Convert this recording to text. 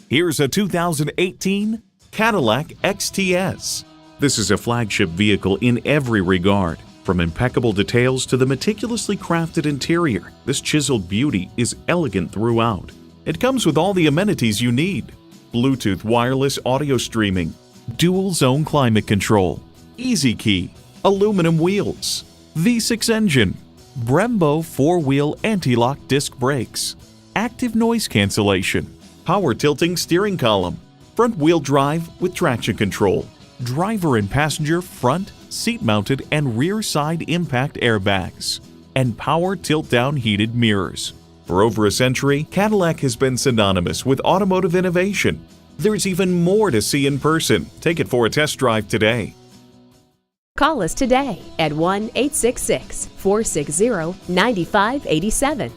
Here's a 2018 Cadillac XTS. This is a flagship vehicle in every regard. From impeccable details to the meticulously crafted interior, this chiseled beauty is elegant throughout. It comes with all the amenities you need: Bluetooth wireless audio streaming, dual zone climate control, easy key, aluminum wheels, V6 engine, Brembo 4-wheel anti-lock disc brakes, active noise cancellation, power tilting steering column, front wheel drive with traction control, driver and passenger front, seat-mounted and rear side impact airbags, and power tilt-down heated mirrors. For over a century, Cadillac has been synonymous with automotive innovation. There's even more to see in person. Take it for a test drive today. Call us today at 1-866-460-9587.